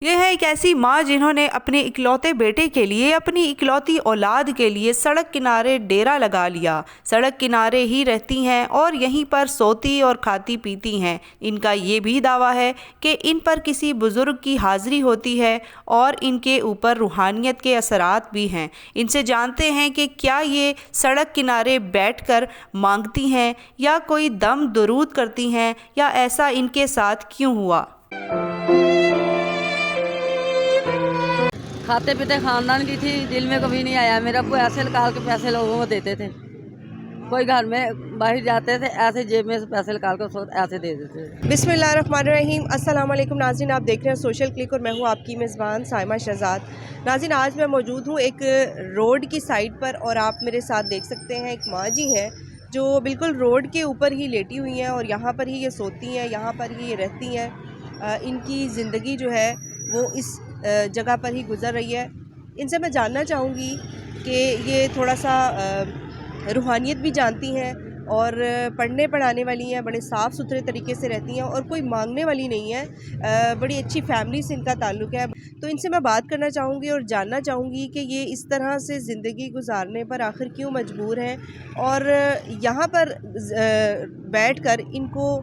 यह है एक ऐसी माँ जिन्होंने अपने इकलौते बेटे के लिए, अपनी इकलौती औलाद के लिए सड़क किनारे डेरा लगा लिया। सड़क किनारे ही रहती हैं और यहीं पर सोती और खाती पीती हैं। इनका ये भी दावा है कि इन पर किसी बुज़ुर्ग की हाज़िरी होती है और इनके ऊपर रूहानियत के असरात भी हैं। इनसे जानते हैं कि क्या ये सड़क किनारे बैठकर मांगती हैं या कोई दम दुरूद करती हैं, या ऐसा इनके साथ क्यों हुआ। खाते पीते खानदान की थी, दिल में कभी नहीं आया। मेरा अब्बू ऐसे निकाल के पैसे लोगों को देते थे। कोई घर में बाहर जाते थे, ऐसे जेब में से पैसे निकाल कर ऐसे दे देते थे। बिस्मिल्लाहिर्रहमानिर्रहीम। अस्सलाम वालेकुम नाज़रीन, आप देख रहे हैं सोशल क्लिक और मैं हूँ आपकी मेज़बान साइमा शहजाद। नाज़रीन, आज मैं मौजूद हूँ एक रोड की साइड पर और आप मेरे साथ देख सकते हैं एक माँ जी हैं जो बिल्कुल रोड के ऊपर ही लेटी हुई हैं और यहाँ पर ही ये सोती हैं, यहाँ पर ही ये रहती हैं। इनकी ज़िंदगी जो है वो इस जगह पर ही गुज़र रही है। इनसे मैं जानना चाहूँगी कि ये थोड़ा सा रूहानियत भी जानती हैं और पढ़ने पढ़ाने वाली हैं, बड़े साफ़ सुथरे तरीके से रहती हैं और कोई मांगने वाली नहीं है। बड़ी अच्छी फैमिली से इनका ताल्लुक़ है। तो इनसे मैं बात करना चाहूँगी और जानना चाहूँगी कि ये इस तरह से ज़िंदगी गुजारने पर आखिर क्यों मजबूर हैं और यहाँ पर बैठकर इनको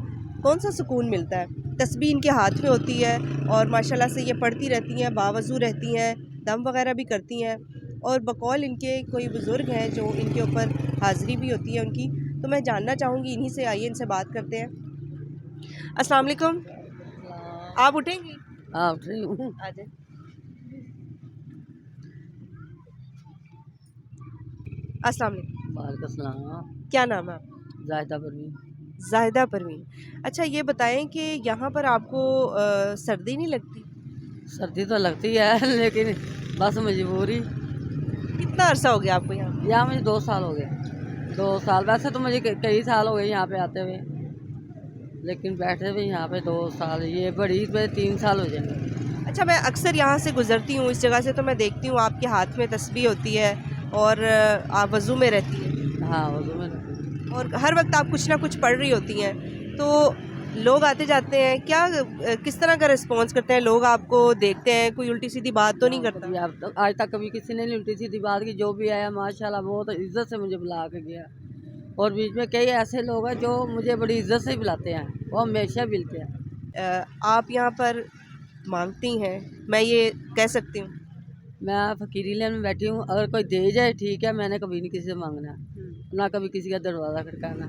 कौन सा सुकून मिलता है। तस्बीह इनके हाथ में होती है और माशाल्लाह से ये पढ़ती रहती हैं, बावज़ू रहती हैं, दम वग़ैरह भी करती हैं और बकौल इनके कोई बुज़ुर्ग हैं जो इनके ऊपर हाज़िरी भी होती है उनकी। तो मैं जानना चाहूँगी इन्हीं से, आइए इनसे बात करते हैं। अस्सलाम वालेकुम। आप उठेंगी? हाँ, उठ रही हूँ। आ जाए। अस्सलाम वालेकुम। वालेकुम सलाम। क्या नाम है आपका? जायदा परवीन। ज़ाहिदा परवीन। अच्छा, ये बताएं कि यहाँ पर आपको सर्दी नहीं लगती? सर्दी तो लगती है लेकिन बस मजबूरी। कितना अरसा हो गया आपको यहाँ? यहाँ मुझे 2 साल हो गए। 2 साल, वैसे तो मुझे कई साल हो गए यहाँ पे आते हुए, लेकिन बैठे हुए यहाँ पे 2 साल, ये बड़ी पे 3 साल हो जाएंगे। अच्छा, मैं अक्सर यहाँ से गुज़रती हूँ इस जगह से, तो मैं देखती हूँ आपके हाथ में तस्बीह होती है और आप वज़ू में रहती हैं। हाँ, वज़ू में। और हर वक्त आप कुछ ना कुछ पढ़ रही होती हैं। तो लोग आते जाते हैं, क्या किस तरह का रिस्पॉन्स करते हैं लोग? आपको देखते हैं, कोई उल्टी सीधी बात तो नहीं करता? कभी आज तक कभी किसी ने नहीं उल्टी सीधी बात की। जो भी आया माशाल्लाह बहुत इज्जत से मुझे बुला के गया। और बीच में कई ऐसे लोग हैं जो मुझे बड़ी इज्जत से बुलाते हैं, वो हमेशा मिलते हैं। आप यहाँ पर मांगती हैं, मैं ये कह सकती हूँ? मैं फ़कीरी लाइन में बैठी हूँ, अगर कोई दे जाए ठीक है, मैंने कभी नहीं किसी से मांगना, ना कभी किसी का दरवाज़ा खटकाना।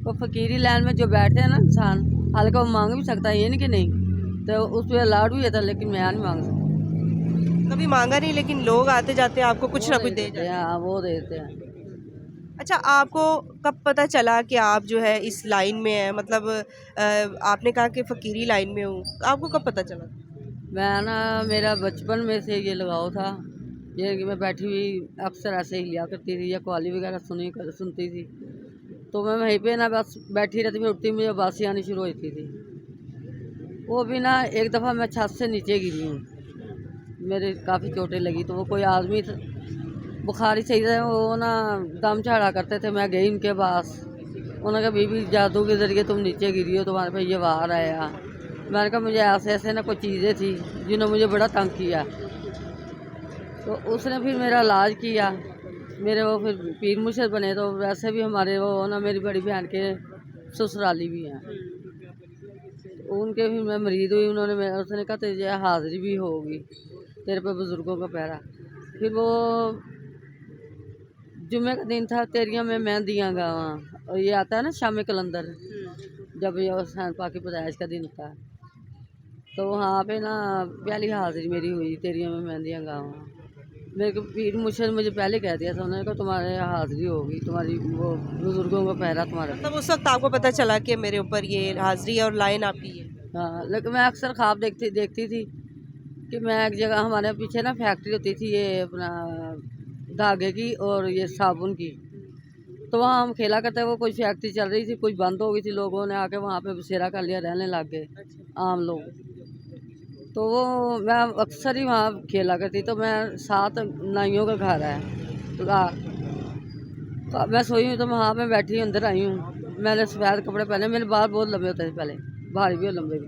तो फ़कीरी लाइन में जो बैठते हैं ना इंसान, हालांकि वो मांग भी सकता है, ये नहीं कि नहीं, तो उस पर अलाउड भी है था, लेकिन मैं नहीं मांग सकती। कभी मांगा नहीं, लेकिन लोग आते जाते हैं आपको कुछ ना कुछ दे जाते हैं। हाँ, वो देते हैं। अच्छा, आपको कब पता चला कि आप जो है इस लाइन में हैं? मतलब आपने कहा कि फ़कीरी लाइन में हूँ, आपको कब पता चला? मैं ना, मेरा बचपन में से ये लगाव था, ये कि मैं बैठी हुई अक्सर ऐसे ही लिया करती थी या कवाली वगैरह सुनती थी, तो मैं वहीं पे ना बस बैठी रहती थी, उठती मुझे बासी आनी शुरू होती थी। वो भी ना, एक दफ़ा मैं छत से नीचे गिरी हूँ, मेरे काफ़ी चोटें लगी, तो वो कोई आदमी बुखारी सही था, वो ना दम झाड़ा करते थे। मैं गई उनके पास, उन्होंने कहा बीबी जादू के ज़रिए तुम नीचे गिरी हो, तुम्हारे पे ये वार आया। मैंने कहा मुझे ऐसे ऐसे ना कुछ चीज़ें थी जिन्होंने मुझे बड़ा तंग किया। तो उसने फिर मेरा इलाज किया, मेरे वो फिर पीर मुर्शिद बने। तो वैसे भी हमारे वो ना मेरी बड़ी बहन के ससुराली भी हैं, तो उनके भी मैं मरीद हुई। उसने कहा तुझे हाज़िरी भी होगी, तेरे पे बुज़ुर्गों का पहरा। फिर वो जुम्मे का दिन था, तेरियां में मेहंदियाँ गावा, और ये आता है ना शाम कलंदर, जब ये हुसैन पाक की पैदाइश का दिन होता है, तो वहाँ पे ना पहली हाज़िरी मेरी हुई, तेरियां में मेहंदियाँ गावा। मेरे को पीर मुर्शिद मुझे पहले कह दिया था, उन्होंने कहा तुम्हारे हाज़िरी होगी, तुम्हारी वो बुज़ुर्गों का पहरा तुम्हारा। मतलब उस वक्त आपको पता चला कि मेरे ऊपर ये हाज़िरी है और लाइन आपकी है? हाँ, लेकिन मैं अक्सर ख्वाब देखती थी कि मैं एक जगह, हमारे पीछे ना फैक्ट्री होती थी ये अपना धागे की और ये साबुन की, तो वहाँ हम खेला करते, वो कोई फैक्ट्री चल रही थी, कुछ बंद हो गई थी, लोगों ने आके वहाँ पे बसेरा कर लिया, रहने लग गए आम लोग। तो वो मैं अक्सर ही वहाँ खेला करती, तो मैं साथ नाइयों का घर है, तो मैं सोई हूँ, तो वहाँ पे बैठी अंदर आई हूँ। मैंने सफ़ेद कपड़े पहने, मेरे बाल बहुत लंबे होते थे पहले, भारी भी और लंबे भी।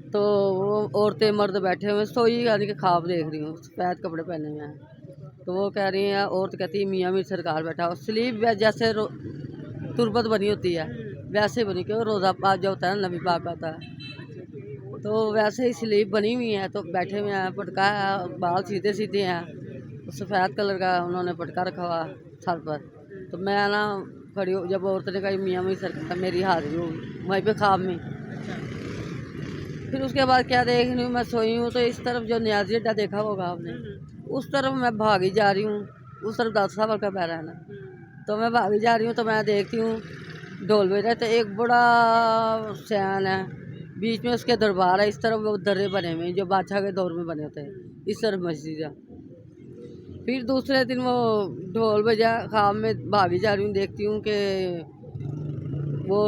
तो वो औरतें मर्द बैठे हुए सोई यानी कि ख्वाब देख रही हूँ, सफ़ेद कपड़े पहने हुए हैं। तो वो कह रही हैं, औरत कहती है मियाँ मीर सरकार बैठा हो, स्लीप जैसे तुरबत बनी होती है वैसे बनी, क्यों रोज़ा पाक जो होता है नबी पाक का होता है, तो वैसे ही स्लीप बनी हुई है। तो बैठे हुए हैं, पटका है, बाल सीधे सीधे हैं, सफ़ेद कलर का उन्होंने पटका रखा हुआ सर पर। तो मैं ना खड़ी हो, जब औरत ने कहा मियाँ मीर सरकार, मेरी हाजिरी होगी वहीं पे ख्वाब में। फिर उसके बाद क्या देख रही हूँ, मैं सोई हूँ तो इस तरफ जो न्याजी अड्डा देखा होगा आपने, उस तरफ मैं भागी जा रही हूँ, उस तरफ 10 साल का पैर है ना, तो मैं भागी जा रही हूँ तो मैं देखती हूँ ढोल बज रहा है, तो एक बड़ा सैन है, बीच में उसके दरबार है, इस तरफ वो दर्रे बने हुए हैं जो बादशाह के दौर में बने होते हैं, इस तरफ मस्जिद है। फिर दूसरे दिन वो ढोल बजा, ख्वाब में भागी जा रही हूँ, देखती हूँ कि वो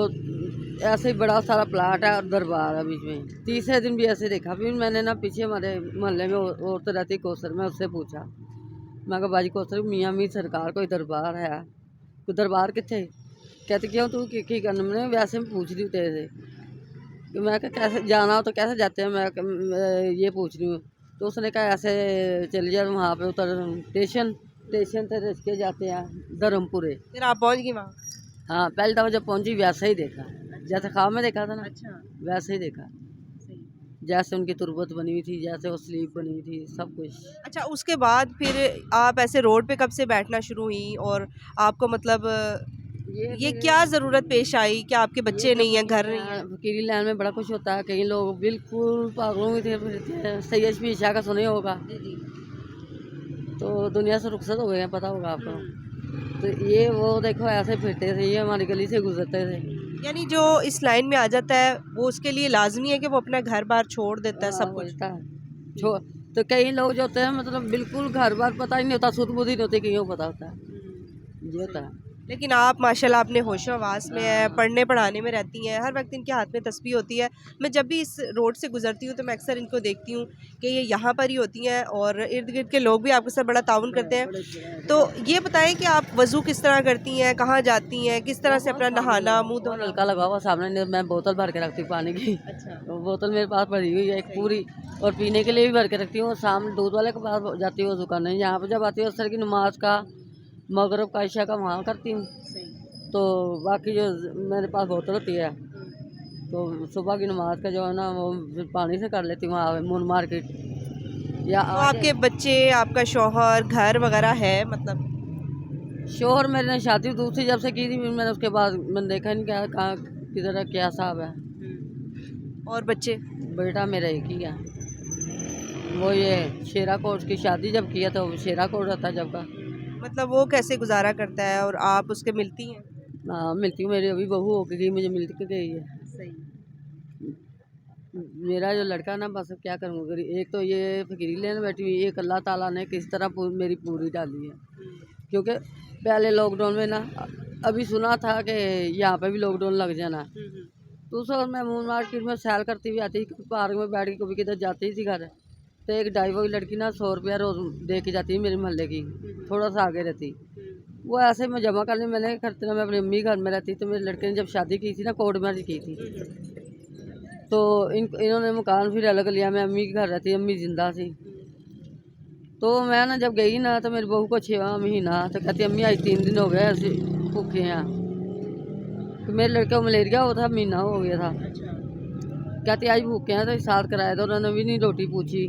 ऐसे ही बड़ा सारा प्लाट है और दरबार है बीच में। तीसरे दिन भी ऐसे देखा। फिर मैंने ना पीछे हमारे मोहल्ले में औरत रहती कौसर, मैं उससे पूछा, मैं कहा बाजी कौसर मियाँ मीर सरकार कोई दरबार है, कोई दरबार कितने? कहते क्यों तू की करने में? वैसे मैं पूछ रही हूँ तेरे से कि मैं क्या कैसे जाना हो तो कैसे जाते हैं, मैं ये पूछ रही हूँ। तो उसने कहा ऐसे चले जाओ वहाँ पे उतर स्टेशन से रिश्के जाते हैं धर्मपुरे। फिर आप पहुंच गई वहाँ? हाँ, पहले दफ़ा जब पहुँची वैसे ही देखा, जैसे ख्वाब में देखा था ना, अच्छा, वैसे ही देखा, सही। जैसे उनकी तुरबत बनी हुई थी, जैसे वो स्लीप बनी हुई थी, सब कुछ। अच्छा, उसके बाद फिर आप ऐसे रोड पे कब से बैठना शुरू हुई और आपको मतलब ये फिर क्या ज़रूरत पेश आई कि आपके बच्चे नहीं हैं, घर नहीं है? फकीरी लाइन में बड़ा कुछ होता है, कई लोग बिल्कुल पागलों की तरह फिरते हैं। सैयद शफी शाह का सुने होगा, जी। तो दुनिया से रुखसत हो गए हैं, पता होगा आपको। तो ये वो देखो ऐसे फिरते थे, ये हमारी गली से गुजरते थे। यानी जो इस लाइन में आ जाता है वो उसके लिए लाजमी है कि वो अपना घर बार छोड़ देता है सब कुछ? होता है छो तो कई लोग जो होते हैं मतलब बिल्कुल घर बार पता ही नहीं होता, सुध बुध ही नहीं होती, कईयों को पता होता है, ये होता है। लेकिन आप माशाल्लाह अपने होशो हवास में है, पढ़ने पढ़ाने में रहती हैं, हर वक्त इनके हाथ में तस्बीह होती है। मैं जब भी इस रोड से गुजरती हूँ तो मैं अक्सर इनको देखती हूँ कि ये यहाँ पर ही होती हैं और इर्द गिर्द के लोग भी आपके साथ बड़ा ताउन करते हैं। तो ये बताएं कि आप वज़ू किस तरह करती हैं, कहाँ जाती हैं, किस तरह से अपना नहाना मुँह धोना? नलका लगा हुआ सामने, मैं बोतल भर के रखती हूँ पानी की। अच्छा। तो बोतल मेरे पास भरी हुई है एक पूरी, और पीने के लिए भी भर के रखती हूँ। शाम दूध वाले के पास जाती हूँ दुकान है, यहाँ पर जब आती हूँ असर की नमाज का, मगरब का, इशा का वहाँ करती हूँ। तो बाकी जो मेरे पास बोतल होती है, तो सुबह की नमाज का जो है ना वो फिर पानी से कर लेती हूँ मून मार्केट। या तो आपके बच्चे, आपका शौहर, घर वगैरह है मतलब? शोहर मेरे ने शादी दूसरी जब से की थी, फिर मैंने उसके बाद मैंने देखा नहीं क्या कहाँ किधर है, क्या हिसाब है। और बच्चे? बेटा मेरा एक ही है, वो ये शेरा कोट की शादी जब किया तो शेरा कोट रहता जब का। मतलब वो कैसे गुजारा करता है और आप उसके मिलती हैं? हाँ मिलती हूँ, मेरी अभी बहू हो गई, मुझे मिल के गई है। सही। मेरा जो लड़का ना बस क्या करूँगा, एक तो ये फकीरी लेने बैठी हुई, एक अल्लाह ताला ने किस तरह मेरी पूरी डाली है। क्योंकि पहले लॉकडाउन में ना अभी सुना था कि यहाँ पे भी लॉकडाउन लग जाना, तो उस वक्त मैं मून मार्केट में सैर करती हुई आती, पार्क में बैठ के कभी किधर जाती थी घर, तो एक ड्राइवर की लड़की ना 100 रुपया रोज़ दे के जाती है मेरे मोहल्ले की, थोड़ा सा आगे रहती। वो ऐसे मैं जमा करने मैंने करते ना, मैं अपनी अम्मी घर में रहती, तो मेरे लड़के ने जब शादी की थी ना, कोर्ट मैरिज की थी, तो इन्होंने मकान फिर अलग लिया, मैं अम्मी के घर रहती, अम्मी जिंदा थी। तो मैं ना जब गई ना तो मेरी बहू को 6वां महीना, तो कहती अम्मी आज 3 दिन हो गए ऐसे भूखे हैं, तो मेरे लड़के को मलेरिया हुआ था, महीना हो गया था। कहती आज भूखे हैं तो साथ कराया, तो उन्होंने भी नहीं रोटी पूछी।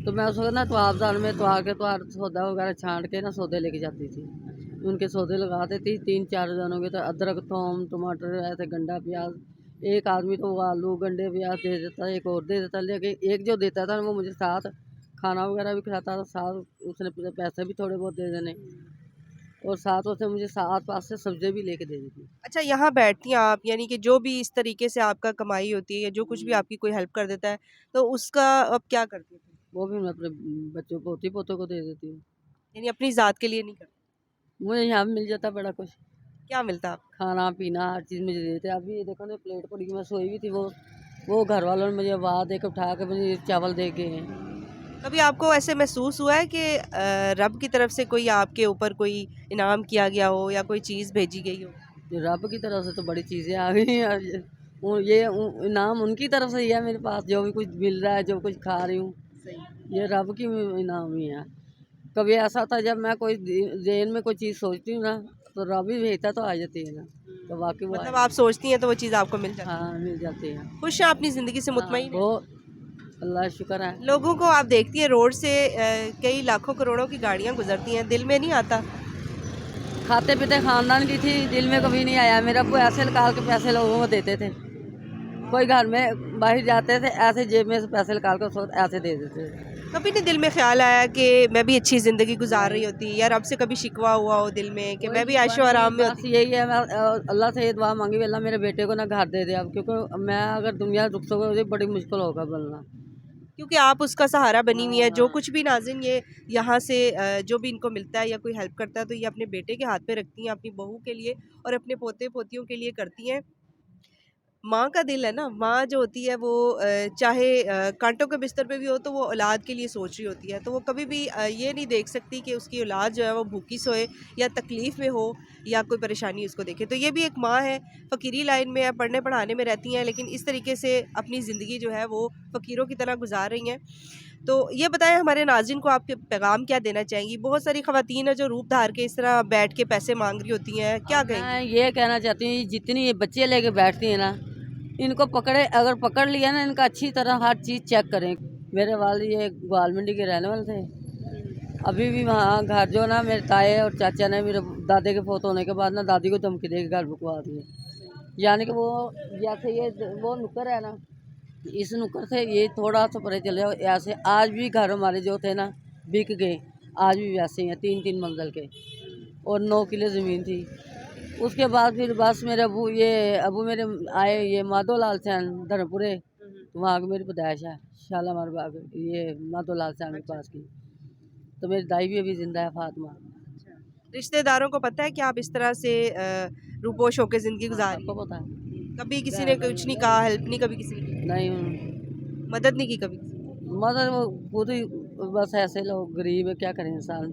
तो मैं उस वक्त ना तवाबदान में तो आके तो सौदा वगैरह छांट के ना सौदे लेके जाती थी, उनके सौदे लगाते थी 3-4 जनों के, तो अदरक, थोम, टमाटर, ऐसे गंडा, प्याज, एक आदमी तो वो आलू गंडे प्याज दे देता, एक और दे देता, लेकिन एक जो देता था वो मुझे साथ खाना वगैरह भी खिलाता था, साथ उसने पैसे भी थोड़े बहुत दे देने, और साथ उसने मुझे साथ पास से सब्जी भी लेके दे दी थी। अच्छा, यहाँ बैठती हैं आप, यानी कि जो भी इस तरीके से आपका कमाई होती है या जो कुछ भी आपकी कोई हेल्प कर देता है तो उसका आप क्या करती हैं? वो भी मैं अपने बच्चों पोती पोतों को दे देती हूँ। यानी अपनी ज़ात के लिए नहीं करती? मुझे यहाँ भी मिल जाता बड़ा कुछ, क्या मिलता है आपको? खाना पीना हर चीज़ मुझे देते। अभी ये देखो ना प्लेट पड़ी, मैं सोई हुई थी, वो घर वालों ने मुझे आवाज़ देकर उठा के मुझे चावल दे गए हैं। कभी आपको ऐसे महसूस हुआ है कि रब की तरफ से कोई आपके ऊपर कोई इनाम किया गया हो या कोई चीज़ भेजी गई हो? रब की तरफ से तो बड़ी चीज़ें आ गई हैं, इनाम उनकी तरफ से ही है मेरे पास, जो भी कुछ मिल रहा है, जो कुछ खा रही हूँ, ये रब की इनाम ही है। कभी ऐसा होता है जब मैं कोई जेन में कोई चीज़ सोचती हूँ ना, तो रब ही भेजता तो आ जाती है ना, तो बाकी वो मतलब आप सोचती हैं तो वो चीज़ आपको मिल जाती है। हाँ मिल जाती है। खुश हैं अपनी ज़िंदगी से, मुतमईन हैं? वो अल्लाह का शुक्र है। लोगों को आप देखती हैं रोड से कई लाखों करोड़ों की गाड़ियाँ गुजरती हैं, दिल में नहीं आता? खाते पीते खानदान की थी, दिल में कभी नहीं आया। मेरे अब्बू ऐसे निकाल के पैसे लोगों को देते थे, कोई घर में बाहर जाते थे ऐसे जेब में से पैसे निकाल कर उसको ऐसे दे देते थे। कभी नहीं दिल में ख्याल आया कि मैं भी अच्छी ज़िंदगी गुजार रही होती, या रब से कभी शिकवा हुआ हो दिल में कि मैं भी ऐशो आराम में बस होती? यही है, मैं अल्लाह से ये दुआ मांगी, अल्लाह मेरे बेटे को ना घर दे दे अब, क्योंकि मैं अगर दुनिया रुख सको बड़ी मुश्किल होगा बनना। क्योंकि आप उसका सहारा बनी हुई है। जो हाँ। कुछ भी नाज़रीन ये यहाँ से जो भी इनको मिलता है या कोई हेल्प करता है तो ये अपने बेटे के हाथ पे रखती हैं, अपनी बहू के लिए और अपने पोते पोतियों के लिए करती हैं। माँ का दिल है ना, माँ जो होती है वो चाहे कांटों के बिस्तर पे भी हो तो वो औलाद के लिए सोच रही होती है, तो वो कभी भी ये नहीं देख सकती कि उसकी औलाद जो है वो भूखी सोए या तकलीफ़ में हो या कोई परेशानी उसको देखे। तो ये भी एक माँ है, फ़कीरी लाइन में है, पढ़ने पढ़ाने में रहती हैं, लेकिन इस तरीके से अपनी ज़िंदगी जो है वो फ़कीरों की तरह गुजार रही हैं। तो ये बताएं हमारे नाज़रीन को आप पैगाम क्या देना चाहेंगी? बहुत सारी ख़वातीन है जो रूप धार के इस तरह बैठ के पैसे मांग रही होती हैं, क्या कहेंगी? मैं ये कहना चाहती हूँ, जितनी ये बच्चे लेके बैठती हैं ना, इनको पकड़े, अगर पकड़ लिया ना, इनका अच्छी तरह हर चीज़ चेक करें। मेरे वाले ये ग्वाल मंडी के रहने वाले थे, अभी भी वहाँ घर जो ना मेरे ताए और चाचा ने मेरे दादे के फोत होने के बाद ना दादी को धमकी दे के घर रुकवा दिए। यानी कि वो जैसे ये वो नुक्कर है ना, इस नुक्कर से ये थोड़ा सा परे चले जाओ, ऐसे आज भी घर हमारे जो थे ना बिक गए, आज भी वैसे ही हैं, 3-3 मंजिल के, और 9 किले ज़मीन थी। उसके बाद फिर बस मेरे अबू मेरे आए ये माधो लाल सैन धर्मपुरे, तो वहाँ की मेरी पैदाइश है, शालामार बाग, ये माधो लाल सैन के पास की। तो मेरी दाई भी अभी जिंदा है, फातिमा। रिश्तेदारों को पता है कि आप इस तरह से रूपोश होकर ज़िंदगी गुजार रही सबको पता है। हैं? कभी किसी ने कुछ नहीं कहा, हेल्प नहीं कभी किसी ने की? नहीं मदद नहीं की कभी? मदद वो खुद ही, बस ऐसे लोग गरीब है, क्या करें इंसान।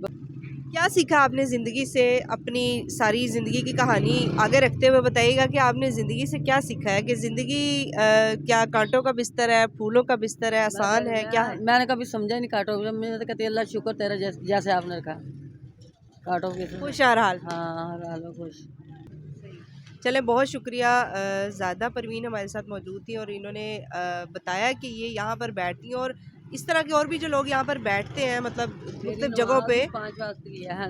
क्या सीखा आपने ज़िंदगी से? अपनी सारी ज़िंदगी की कहानी आगे रखते हुए बताइएगा कि आपने ज़िंदगी से क्या सीखा है, कि ज़िंदगी क्या कांटों का बिस्तर है, फूलों का बिस्तर है, आसान है, क्या है? मैंने कभी समझा ही नहीं काटो, मैंने तो कहती अल्लाह शुक्र तेरा जैसे आपने रखा काटो के। खुश है हाल? हाँ हर हाल में खुश। चलें, बहुत शुक्रिया। ज़्यादा परवीन हमारे साथ मौजूद थी और इन्होंने बताया कि ये यहाँ पर बैठती हैं और इस तरह के और भी जो लोग यहाँ पर बैठते हैं, मतलब मुख्तलिफ जगहों पे 5 वक्त की है,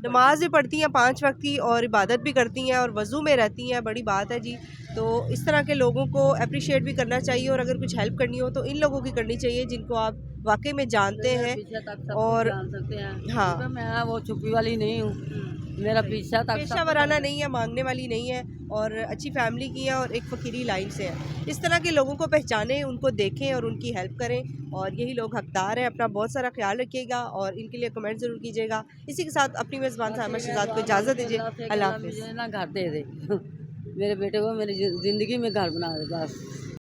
नमाज भी पढ़ती हैं 5 वक्त की और इबादत भी करती हैं और वज़ू में रहती हैं, बड़ी बात है जी। तो इस तरह के लोगों को अप्रिशिएट भी करना चाहिए और अगर कुछ हेल्प करनी हो तो इन लोगों की करनी चाहिए जिनको आप वाकई में जानते हैं। और जान सकते हैं। हाँ, क्योंकि मैं वो छुपी वाली नहीं हूँ, मेरा पीछा तक पेशा वराना नहीं है, मांगने वाली नहीं है और अच्छी फैमिली की है और एक फ़कीरी लाइन से है। इस तरह के लोगों को पहचानें, उनको देखें और उनकी हेल्प करें और यही लोग हकदार हैं। अपना बहुत सारा ख्याल रखिएगा और इनके लिए कमेंट ज़रूर कीजिएगा। इसी के साथ अपनी मेज़बान साइमा शहजाद को इजाज़त दीजिए। अल्लाह हाफ़िज़। मुझे ना घर दे दे मेरे बेटे को मेरी ज़िंदगी में घर बना दे बस।